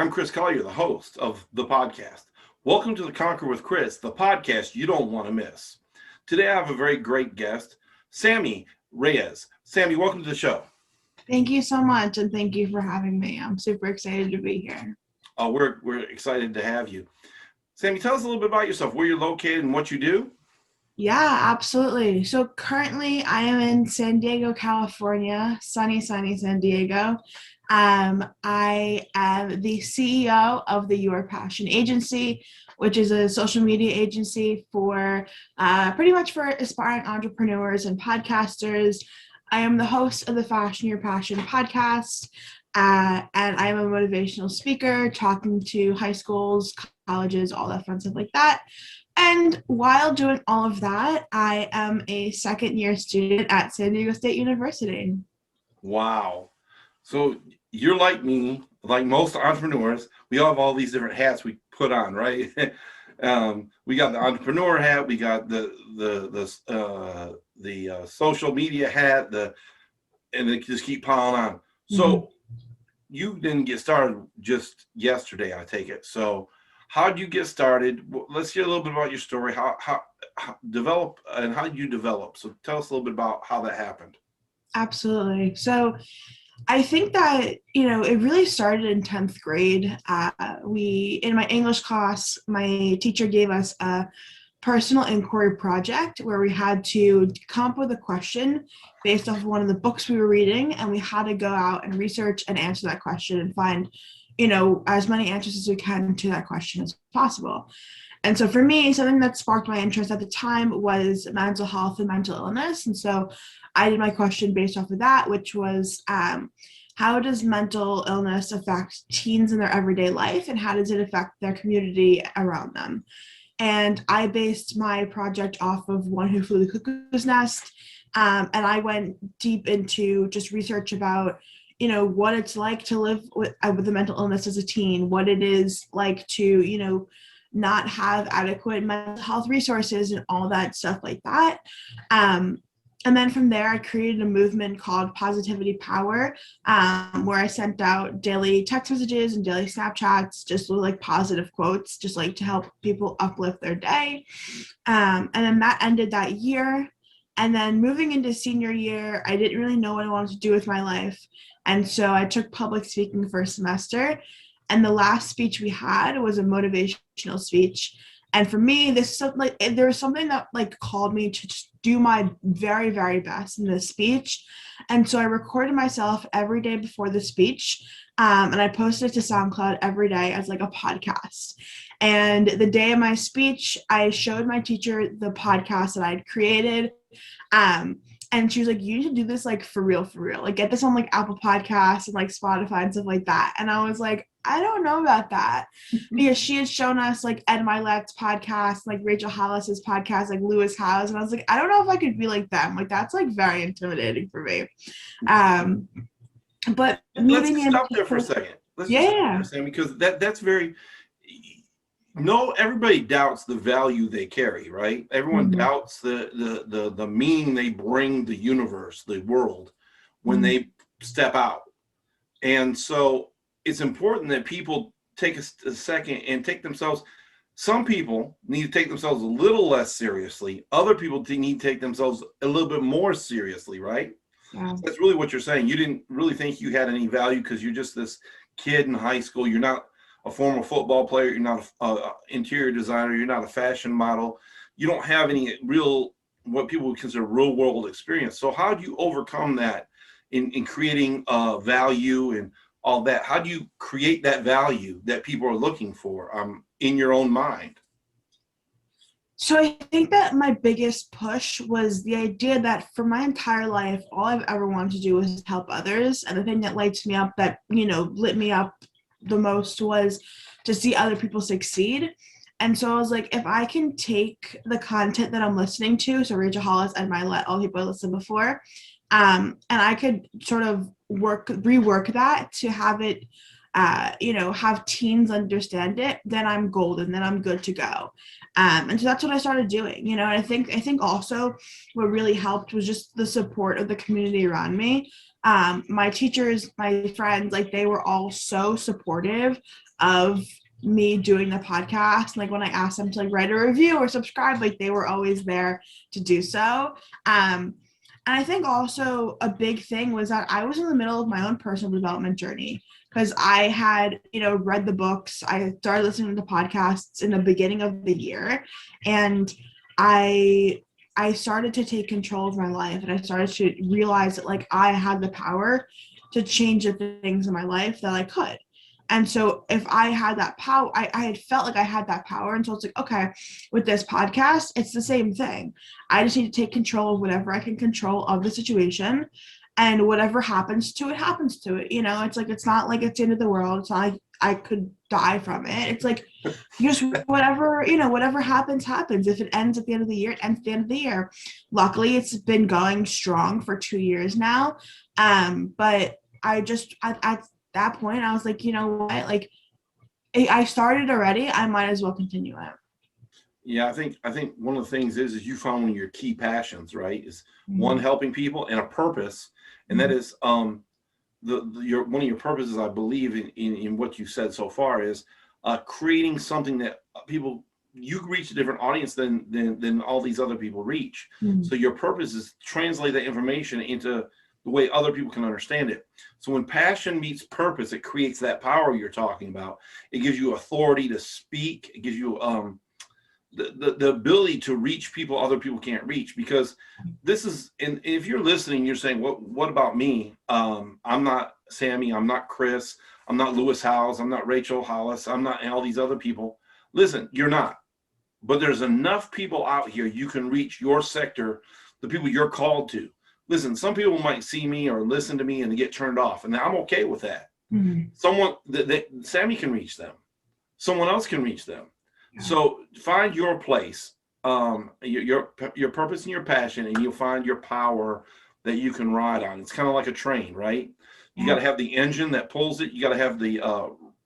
I'm Chris Collier, the host of the podcast. Welcome to the Conquer with Chris, the podcast you don't want to miss. Today I have a very great guest, Sammy Reyes. Sammy, welcome to the show. Thank you so much, and thank you for having me. I'm super excited to be here. We're excited to have you. Sammy, tell us a little bit about yourself, where you're located and what you do. Yeah, absolutely. So currently I am in San Diego, California, sunny San Diego. I am the CEO of the Your Passion Agency, which is a social media agency for pretty much for aspiring entrepreneurs and podcasters. I am the host of the Fashion Your Passion podcast, and I am a motivational speaker talking to high schools, colleges, all that fun stuff like that. And while doing all of that, I am a second-year student at San Diego State University. Wow. So you're like me, like most entrepreneurs, we all have all these different hats we put on, right? We got the entrepreneur hat, we got the social media hat, and they just keep piling on. So you didn't get started just yesterday, I take it. So how did you get started? Let's hear a little bit about your story. How develop and how did you develop? So tell us a little bit about how that happened. Absolutely. So I think that, it really started in 10th grade. In my English class, my teacher gave us a personal inquiry project where we had to come up with a question based off of one of the books we were reading, and we had to go out and research and answer that question and find as many answers as we can to that question as possible. And so for me, something that sparked my interest at the time was mental health and mental illness. And so I did my question based off of that, which was, how does mental illness affect teens in their everyday life, and how does it affect their community around them? And I based my project off of One Who Flew the Cuckoo's Nest. And I went deep into just research about what it's like to live with a mental illness as a teen, what it is like to, not have adequate mental health resources and all that stuff like that. And then from there, I created a movement called Positivity Power, where I sent out daily text messages and daily Snapchats, just like positive quotes, just like to help people uplift their day. And then that ended that year. And then moving into senior year, I didn't really know what I wanted to do with my life. And so I took public speaking for a semester. And the last speech we had was a motivational speech. And for me, there was something that called me to just do my very, very best in this speech. And so I recorded myself every day before the speech. And I posted it to SoundCloud every day as a podcast. And the day of my speech, I showed my teacher the podcast that I'd created. And she was like, you need to do this for real, get this on Apple Podcasts and Spotify and stuff like that. And I was like, I don't know about that, because she had shown us Ed Milet's podcast, Rachel Hollis's podcast, Lewis Howes, and I was like, I don't know if I could be like them. That's very intimidating for me. But moving in. Let's stop there for a second. Because that's very. No, everybody doubts the value they carry, right? Everyone doubts the meaning they bring the universe, the world, when they step out. And so it's important that people take a second and take themselves. Some people need to take themselves a little less seriously. Other people need to take themselves a little bit more seriously, right? Yeah. That's really what you're saying. You didn't really think you had any value because you're just this kid in high school. You're not a former football player, you're not an interior designer, you're not a fashion model, you don't have any real, what people would consider real world experience. So how do you overcome that in creating value and all that? How do you create that value that people are looking for in your own mind? So I think that my biggest push was the idea that for my entire life, all I've ever wanted to do was help others. And the thing that lights me up, that, lit me up the most, was to see other people succeed. And so I was like, if I can take the content that I'm listening to, so Rachel Hollis and all people I listened before, and I could sort of rework that to have it, have teens understand it, then I'm golden, then I'm good to go. And so that's what I started doing, and I think also what really helped was just the support of the community around me. My teachers, my friends, they were all so supportive of me doing the podcast. Like when I asked them to like write a review or subscribe, like they were always there to do so. And I think also a big thing was that I was in the middle of my own personal development journey because I had, read the books. I started listening to podcasts in the beginning of the year, and I started to take control of my life, and I started to realize that like I had the power to change the things in my life that I could. And so if I had that power, I had felt like I had that power. And so it's like, okay, with this podcast, it's the same thing. I just need to take control of whatever I can control of the situation. And whatever happens to it, happens to it. It's like, it's not like it's the end of the world. It's not like I could die from it. It's like, just whatever happens, happens. If it ends at the end of the year, it ends at the end of the year. Luckily, it's been going strong for 2 years now. But at that point, I was like, you know what? Like, I started already. I might as well continue it. Yeah, I think one of the things is you found one of your key passions, right? Is one, helping people, and a purpose, and that is one of your purposes, I believe, in what you said so far, is creating something that you reach a different audience than all these other people reach. So your purpose is to translate that information into the way other people can understand it. So when passion meets purpose, it creates that power you're talking about. It gives you authority to speak. It gives you the ability to reach people other people can't reach, because this is, and if you're listening, you're saying, what about me? I'm not Sammy, I'm not Chris, I'm not Lewis Howes, I'm not Rachel Hollis, I'm not all these other people. Listen, you're not. But there's enough people out here you can reach your sector, the people you're called to. Listen, some people might see me or listen to me and get turned off, and I'm okay with that. Someone Sammy can reach them. Someone else can reach them. Yeah. So find your place, your purpose and your passion, and you'll find your power that you can ride on. It's kind of like a train, right? You got to have the engine that pulls it. You got to have the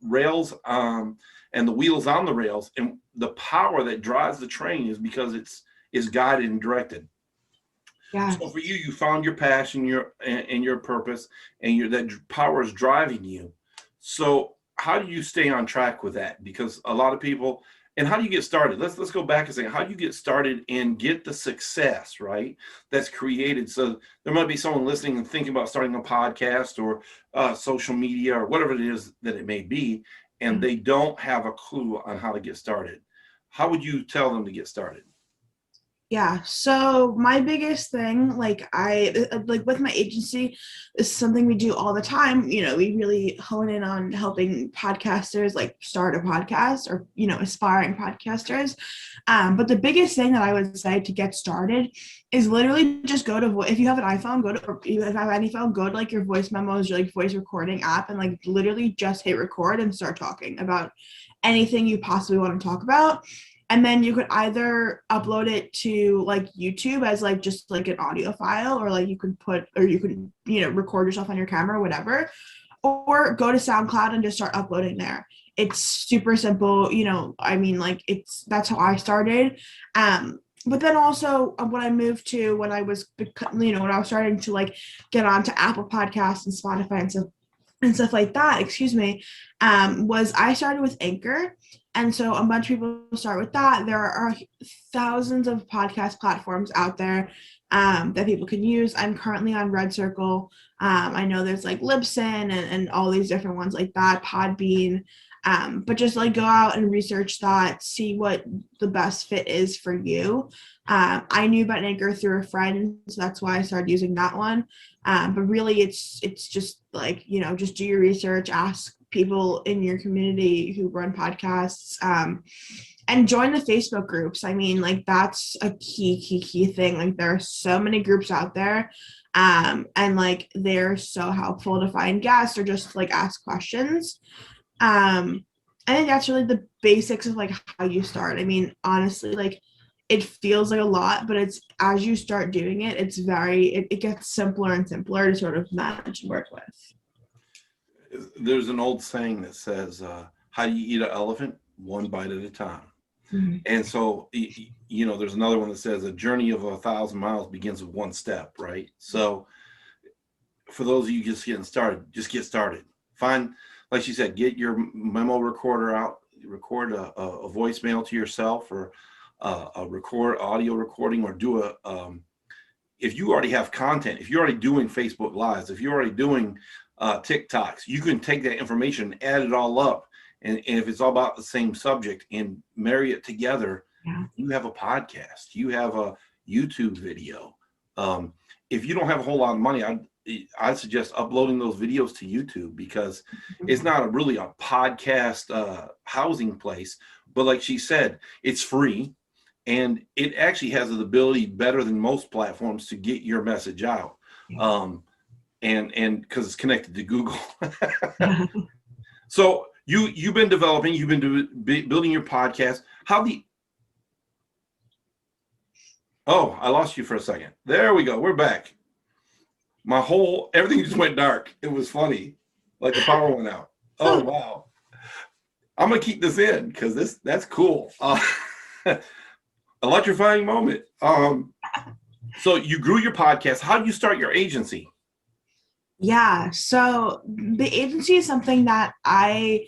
rails and the wheels on the rails, and the power that drives the train is because it's guided and directed. Yeah. So for you found your passion, your purpose, and that power is driving you. So how do you stay on track with that? Because a lot of people, and how do you get started? Let's go back and say, how do you get started and get the success, right, that's created? So there might be someone listening and thinking about starting a podcast or social media or whatever it is that it may be, and they don't have a clue on how to get started. How would you tell them to get started? Yeah. So my biggest thing, like with my agency, is something we do all the time. We really hone in on helping podcasters like start a podcast or, aspiring podcasters. But the biggest thing that I would say to get started is literally just go to, if you have an iPhone, if you have any phone, go to like your voice memos, your like voice recording app, and like literally just hit record and start talking about anything you possibly want to talk about. And then you could either upload it to like YouTube as like just like an audio file, or like you can record yourself on your camera or whatever, or go to SoundCloud and just start uploading there. It's super simple. That's how I started. But then also what I moved to when I was starting to like get onto Apple Podcasts and Spotify and stuff like that, was I started with Anchor. And so a bunch of people start with that. There are thousands of podcast platforms out there that people can use. I'm currently on Red Circle. I know there's like Libsyn and all these different ones like that, Podbean. But just like go out and research that, see what the best fit is for you. I knew about Anchor through a friend, so that's why I started using that one. But really it's just like, just do your research, ask people in your community who run podcasts, and join the Facebook groups. That's a key thing. Like there are so many groups out there, and like they're so helpful to find guests or just like ask questions. I think that's really the basics of like how you start. Honestly, like it feels like a lot, but it's as you start doing it, it gets simpler and simpler to sort of manage and work with. There's an old saying that says, how do you eat an elephant? One bite at a time. Mm-hmm. And so, there's another one that says a journey of 1,000 miles begins with one step, right? So for those of you just getting started, just get started. Find like she said, get your memo recorder out, record a voicemail to yourself, or a record audio recording, or do if you already have content, if you're already doing Facebook Lives, if you're already doing TikToks, you can take that information and add it all up. And if it's all about the same subject and marry it together, you have a podcast, you have a YouTube video. If you don't have a whole lot of money, I'd suggest uploading those videos to YouTube, because it's not really a podcast housing place. But like she said, it's free, and it actually has the ability, better than most platforms, to get your message out. And because it's connected to Google. So you've been developing, you've been building your podcast. Oh, I lost you for a second. There we go. We're back. Everything just went dark. It was funny. Like the power went out. Oh, wow. I'm going to keep this in because that's cool. Electrifying moment. So you grew your podcast. How did you start your agency? Yeah, so the agency is something that I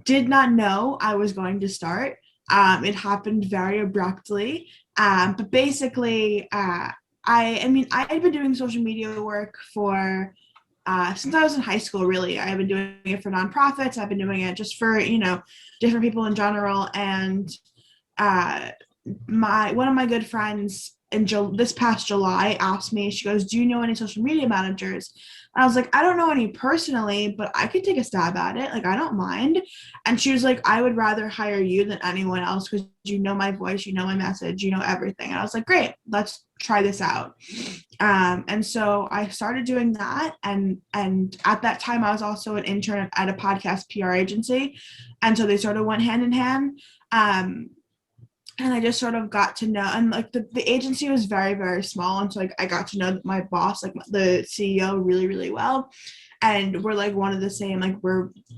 did not know I was going to start. It happened very abruptly. But basically, I had been doing social media work for since I was in high school, really. I've been doing it for nonprofits. I've been doing it just for, different people in general. And one of my good friends this past July asked me, she goes, "Do you know any social media managers?" And I was like, "I don't know any personally, but I could take a stab at it. Like, I don't mind." And she was like, "I would rather hire you than anyone else because you know my voice, you know my message, you know everything." And I was like, "Great, let's try this out." And so I started doing that. And at that time, I was also an intern at a podcast PR agency. And so they sort of went hand in hand. And I just sort of got to know, and like the agency was very, very small. And so like I got to know my boss, like the CEO, really, really well. And we're like one of the same, like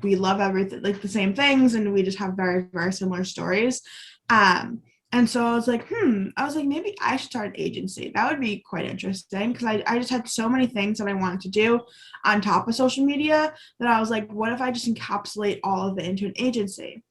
we love everything, like the same things. And we just have very, very similar stories. And so I was like, maybe I should start an agency. That would be quite interesting, because I just had so many things that I wanted to do on top of social media that I was like, what if I just encapsulate all of it into an agency?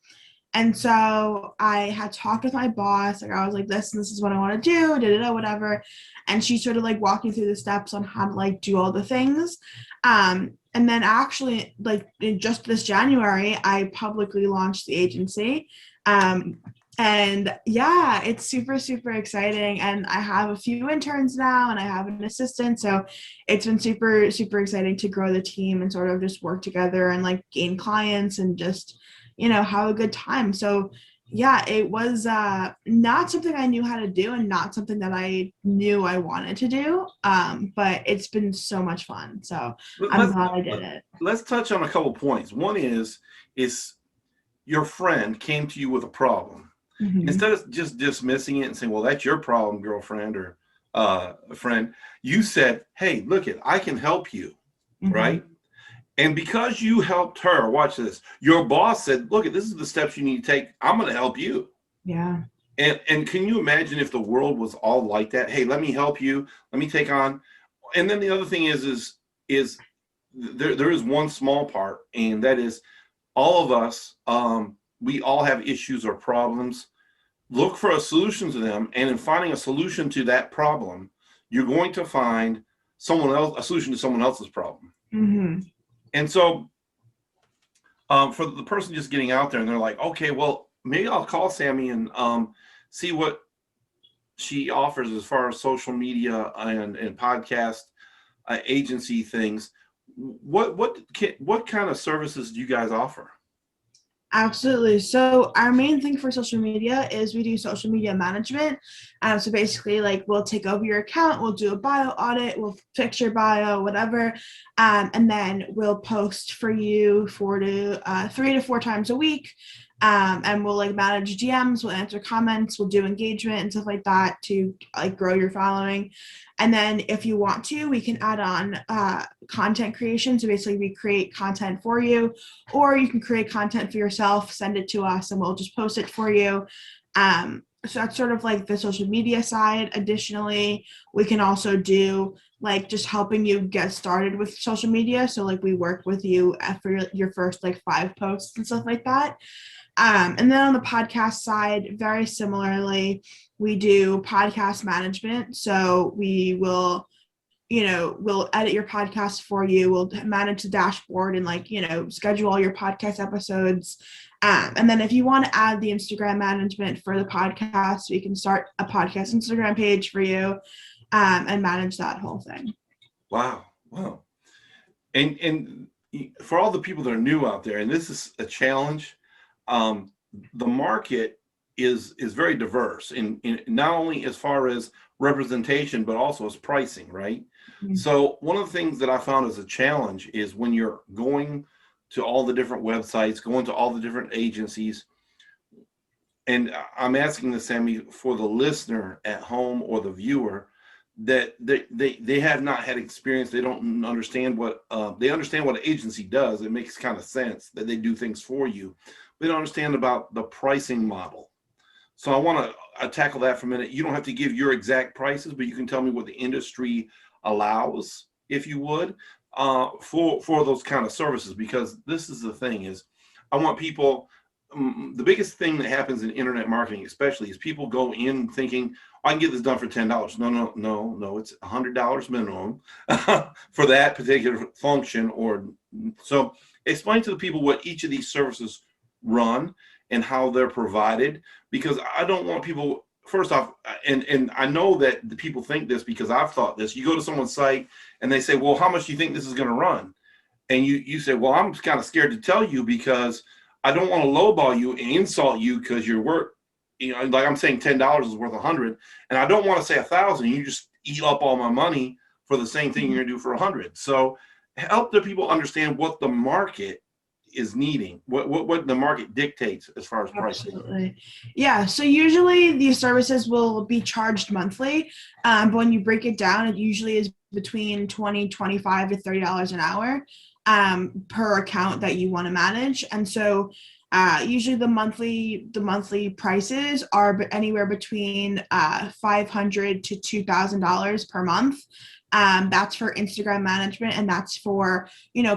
And so I had talked with my boss, like I was like, this is what I want to do, whatever. And she sort of like walked me through the steps on how to like do all the things. And then actually, like in just this January, I publicly launched the agency. And yeah, it's super, super exciting. And I have a few interns now, and I have an assistant. So it's been super, super exciting to grow the team and sort of just work together and like gain clients and just have a good time. So yeah, it was not something I knew how to do, and not something that I knew I wanted to do. But it's been so much fun. So I'm glad I did it. Let's touch on a couple points. One is your friend came to you with a problem. Mm-hmm. Instead of just dismissing it and saying, well, that's your problem, girlfriend or friend, you said, hey, look I can help you. Mm-hmm. Right? And because you helped her, watch this, your boss said, look, this is the steps you need to take. I'm going to help you. Yeah. And can you imagine if the world was all like that? Hey, let me help you. Let me take on. And then the other thing is there is one small part, and that is all of us, we all have issues or problems. Look for a solution to them. And in finding a solution to that problem, you're going to find a solution to someone else's problem. Mm-hmm. And so for the person just getting out there and they're like, okay, well, maybe I'll call Sammy and see what she offers as far as social media and podcast agency things. What kind of services do you guys offer? Absolutely. So our main thing for social media is we do social media management. So basically, like, we'll take over your account, we'll do a bio audit, we'll fix your bio, whatever, and then we'll post for you 3 to 4 times a week. And we'll like manage DMs, we'll answer comments, we'll do engagement and stuff like that to like grow your following. And then if you want to, we can add on content creation. So basically we create content for you, or you can create content for yourself, send it to us, and we'll just post it for you. so that's sort of like the social media side. Additionally, we can also do like just helping you get started with social media. So like we work with you after your first like 5 posts and stuff like that. And then on the podcast side, very similarly, we do podcast management. So we will, we'll edit your podcast for you. We'll manage the dashboard and like, schedule all your podcast episodes. And then if you want to add the Instagram management for the podcast, we can start a podcast Instagram page for you and manage that whole thing. Wow. Wow. And for all the people that are new out there, and this is a challenge, the market is very diverse in not only as far as representation, but also as pricing, right? Mm-hmm. So one of the things that I found as a challenge is when you're going to all the different websites, going to all the different agencies, and I'm asking this, Sammy, for the listener at home or the viewer, that they have not had experience. They don't understand what they understand what an agency does. It makes kind of sense that they do things for you. They don't understand about the pricing model. So I want to tackle that for a minute. You don't have to give your exact prices, but you can tell me what the industry allows, if you would, for those kind of services. Because this is the thing is, I want people. The biggest thing that happens in internet marketing, especially, is people go in thinking, I can get this done for $10. No. It's $100 minimum for that particular function. Or so explain to the people what each of these services run and how they're provided, because I don't want people, first off, and I know that the people think this because I've thought this. You go to someone's site and they say, well, how much do you think this is going to run? And you say, well, I'm kind of scared to tell you because I don't want to lowball you and insult you because your work, like I'm saying $10 is worth 100, and I don't want to say 1,000. You just eat up all my money for the same thing you're gonna do for 100. So help the people understand what the market is needing, what the market dictates as far as pricing. Absolutely. Yeah. So usually these services will be charged monthly, but when you break it down, it usually is between $20, $25 to $30 an hour per account that you want to manage. And so usually the monthly prices are anywhere between $500 to $2,000 per month. That's for Instagram management, and that's for,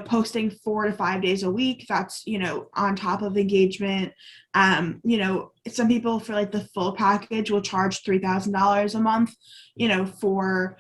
posting 4 to 5 days a week. That's, on top of engagement. Some people for like the full package will charge $3,000 a month, for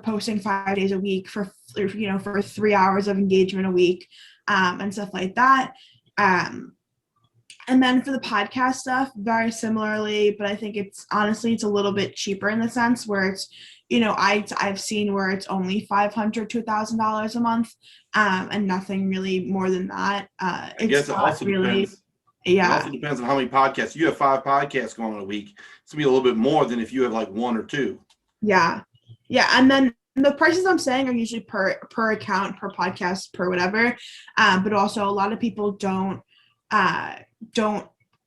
posting 5 days a week, for 3 hours of engagement a week, and stuff like that. And then for the podcast stuff, very similarly, but I think it's a little bit cheaper in the sense where it's, I've seen where it's only $500 to $1,000 a month, and nothing really more than that. I guess it also depends. Yeah. It also depends on how many podcasts. You have 5 podcasts going on a week. It's gonna be a little bit more than if you have like 1 or 2. Yeah. Yeah. And then the prices I'm saying are usually per account, per podcast, per whatever. But also a lot of people don't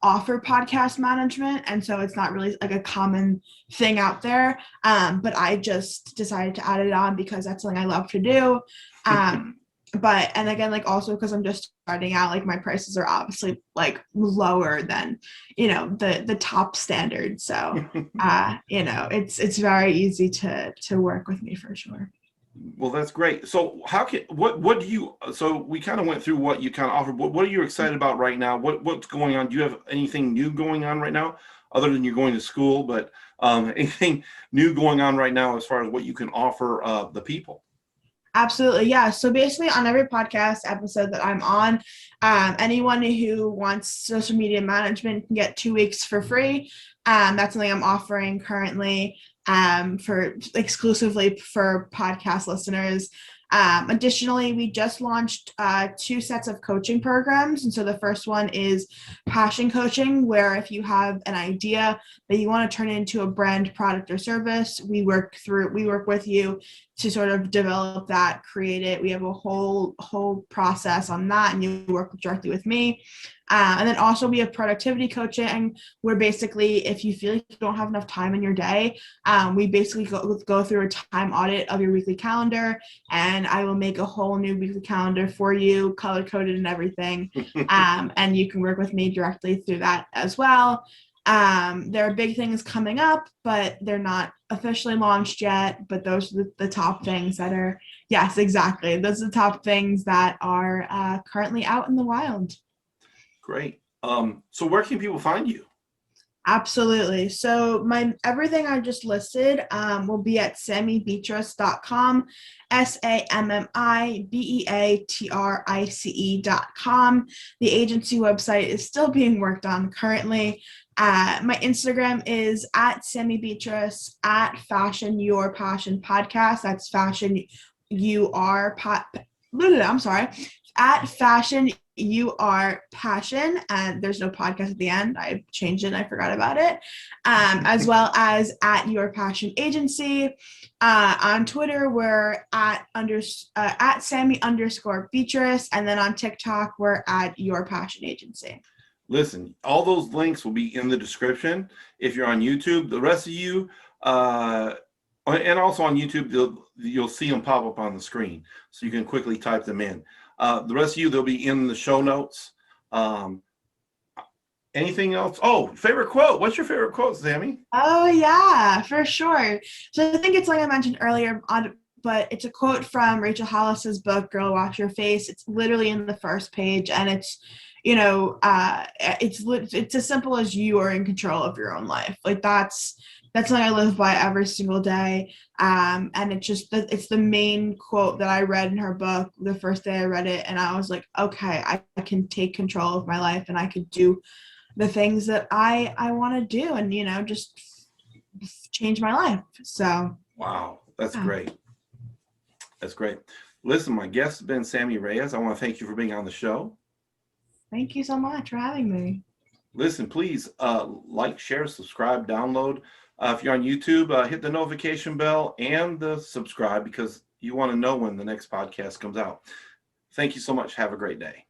offer podcast management, and so it's not really like a common thing out there. But I just decided to add it on because that's something I love to do. But, and again, like also because I'm just starting out, like my prices are obviously like lower than, the top standard. So, it's very easy to work with me for sure. Well, that's great. So what do you, so we kind of went through what you kind of offer, but what are you excited about right now? What's going on? Do you have anything new going on right now other than you're going to school, but anything new going on right now as far as what you can offer the people? Absolutely. Yeah. So basically on every podcast episode that I'm on, anyone who wants social media management can get 2 weeks for free. That's something I'm offering currently for exclusively for podcast listeners. Additionally, we just launched 2 sets of coaching programs. And so the first one is passion coaching, where if you have an idea that you want to turn into a brand, product, or service, we work with you to sort of develop that, create it. We have a whole process on that, and you work directly with me. And then also we have productivity coaching, where basically if you feel like you don't have enough time in your day, we basically go through a time audit of your weekly calendar, and I will make a whole new weekly calendar for you, color coded and everything. And you can work with me directly through that as well. There are big things coming up, but they're not officially launched yet. But those are the top things that are, yes, exactly. Those are the top things that are currently out in the wild. Great. So where can people find you? Absolutely. So everything I just listed will be at SammiBeatrice.com, SammiBeatrice.com. The agency website is still being worked on currently. My Instagram is at SammiBeatrice, at Fashion Your Passion Podcast. That's Fashion You Are I'm sorry, at Fashion You Are Passion, and there's no podcast at the end. I changed it and I forgot about it. As well as at Your Passion Agency. On Twitter, we're at Sammy_Beatrice, and then on TikTok, we're at Your Passion Agency. Listen, all those links will be in the description if you're on YouTube. The rest of you, and also on YouTube, you'll see them pop up on the screen, so you can quickly type them in. The rest of you, they'll be in the show notes. Anything else? Oh, favorite quote. What's your favorite quote, Sammy? Oh, yeah, for sure. So I think it's like I mentioned earlier, but it's a quote from Rachel Hollis's book, Girl Wash Your Face. It's literally in the first page, and it's, it's as simple as you are in control of your own life. Like that's something I live by every single day. And it's the main quote that I read in her book the first day I read it. And I was like, okay, I can take control of my life and I could do the things that I want to do and, just change my life. So. Wow. That's great. That's great. Listen, my guest has been Sammy Reyes. I want to thank you for being on the show. Thank you so much for having me. Listen, please like, share, subscribe, download. If you're on YouTube, hit the notification bell and the subscribe because you want to know when the next podcast comes out. Thank you so much. Have a great day.